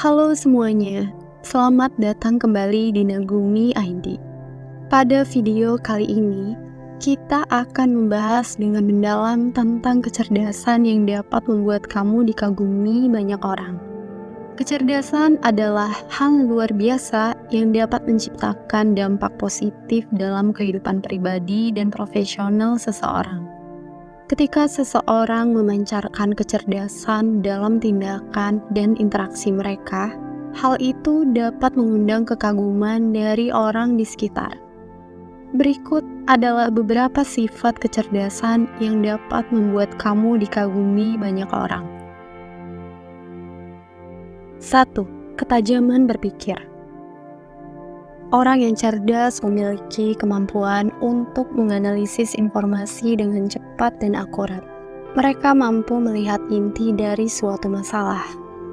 Halo semuanya, selamat datang kembali di Nagumi ID. Pada video kali ini, kita akan membahas dengan mendalam tentang kecerdasan yang dapat membuat kamu dikagumi banyak orang. Kecerdasan adalah hal luar biasa yang dapat menciptakan dampak positif dalam kehidupan pribadi dan profesional seseorang. Ketika seseorang memancarkan kecerdasan dalam tindakan dan interaksi mereka, hal itu dapat mengundang kekaguman dari orang di sekitar. Berikut adalah beberapa sifat kecerdasan yang dapat membuat kamu dikagumi banyak orang. 1. Ketajaman berpikir. Orang yang cerdas memiliki kemampuan untuk menganalisis informasi dengan cepat dan akurat. Mereka mampu melihat inti dari suatu masalah,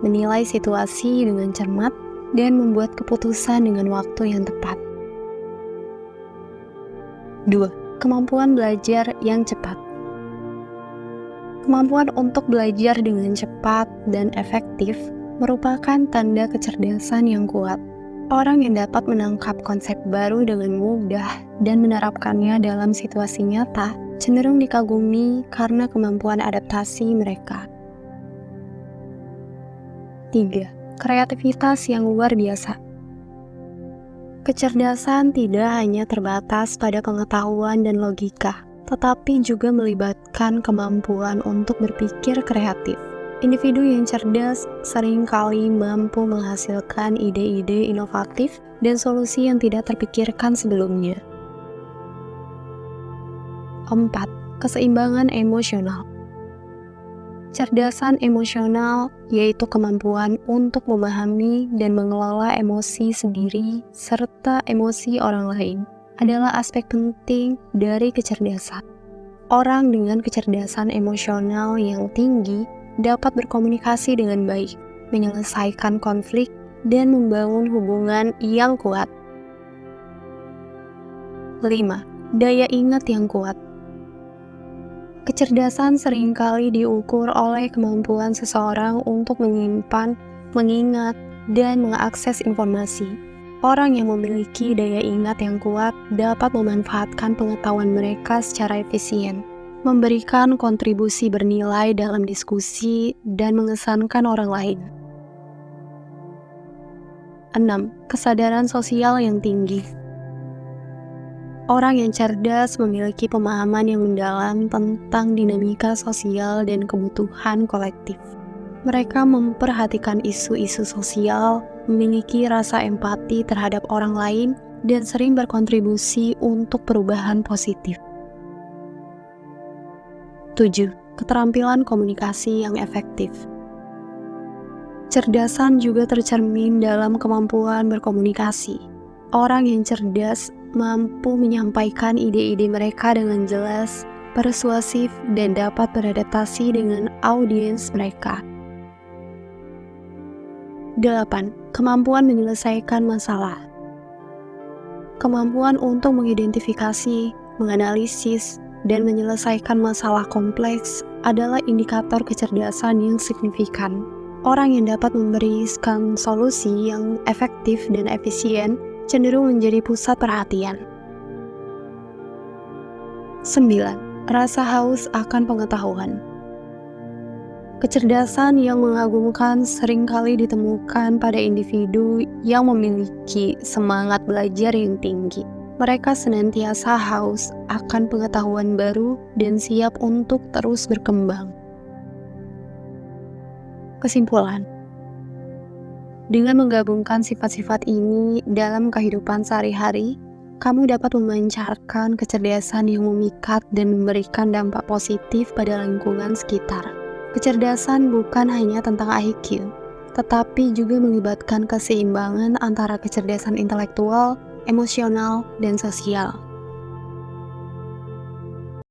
menilai situasi dengan cermat, dan membuat keputusan dengan waktu yang tepat. 2. Kemampuan belajar yang cepat. Kemampuan untuk belajar dengan cepat dan efektif merupakan tanda kecerdasan yang kuat. Orang yang dapat menangkap konsep baru dengan mudah dan menerapkannya dalam situasi nyata cenderung dikagumi karena kemampuan adaptasi mereka. 3. Kreativitas yang luar biasa. Kecerdasan tidak hanya terbatas pada pengetahuan dan logika, tetapi juga melibatkan kemampuan untuk berpikir kreatif. Individu yang cerdas seringkali mampu menghasilkan ide-ide inovatif dan solusi yang tidak terpikirkan sebelumnya. 4. Keseimbangan emosional. Cerdasan emosional yaitu kemampuan untuk memahami dan mengelola emosi sendiri serta emosi orang lain adalah aspek penting dari kecerdasan. Orang dengan kecerdasan emosional yang tinggi dapat berkomunikasi dengan baik, menyelesaikan konflik, dan membangun hubungan yang kuat. 5. Daya ingat yang kuat. Kecerdasan seringkali diukur oleh kemampuan seseorang untuk menyimpan, mengingat, dan mengakses informasi. Orang yang memiliki daya ingat yang kuat dapat memanfaatkan pengetahuan mereka secara efisien, memberikan kontribusi bernilai dalam diskusi, dan mengesankan orang lain. 6. Kesadaran sosial yang tinggi. Orang yang cerdas memiliki pemahaman yang mendalam tentang dinamika sosial dan kebutuhan kolektif. Mereka memperhatikan isu-isu sosial, memiliki rasa empati terhadap orang lain, dan sering berkontribusi untuk perubahan positif. 7. Keterampilan komunikasi yang efektif. Cerdasan juga tercermin dalam kemampuan berkomunikasi. Orang yang cerdas mampu menyampaikan ide-ide mereka dengan jelas, persuasif, dan dapat beradaptasi dengan audiens mereka. 8. Kemampuan menyelesaikan masalah. Kemampuan untuk mengidentifikasi, menganalisis, dan menyelesaikan masalah kompleks adalah indikator kecerdasan yang signifikan. Orang yang dapat memberikan solusi yang efektif dan efisien cenderung menjadi pusat perhatian. 9. Rasa haus akan pengetahuan. Kecerdasan yang mengagumkan seringkali ditemukan pada individu yang memiliki semangat belajar yang tinggi. Mereka senantiasa haus akan pengetahuan baru dan siap untuk terus berkembang. Kesimpulan, dengan menggabungkan sifat-sifat ini dalam kehidupan sehari-hari, kamu dapat memancarkan kecerdasan yang memikat dan memberikan dampak positif pada lingkungan sekitar. Kecerdasan bukan hanya tentang IQ, tetapi juga melibatkan keseimbangan antara kecerdasan intelektual, emosional, dan sosial.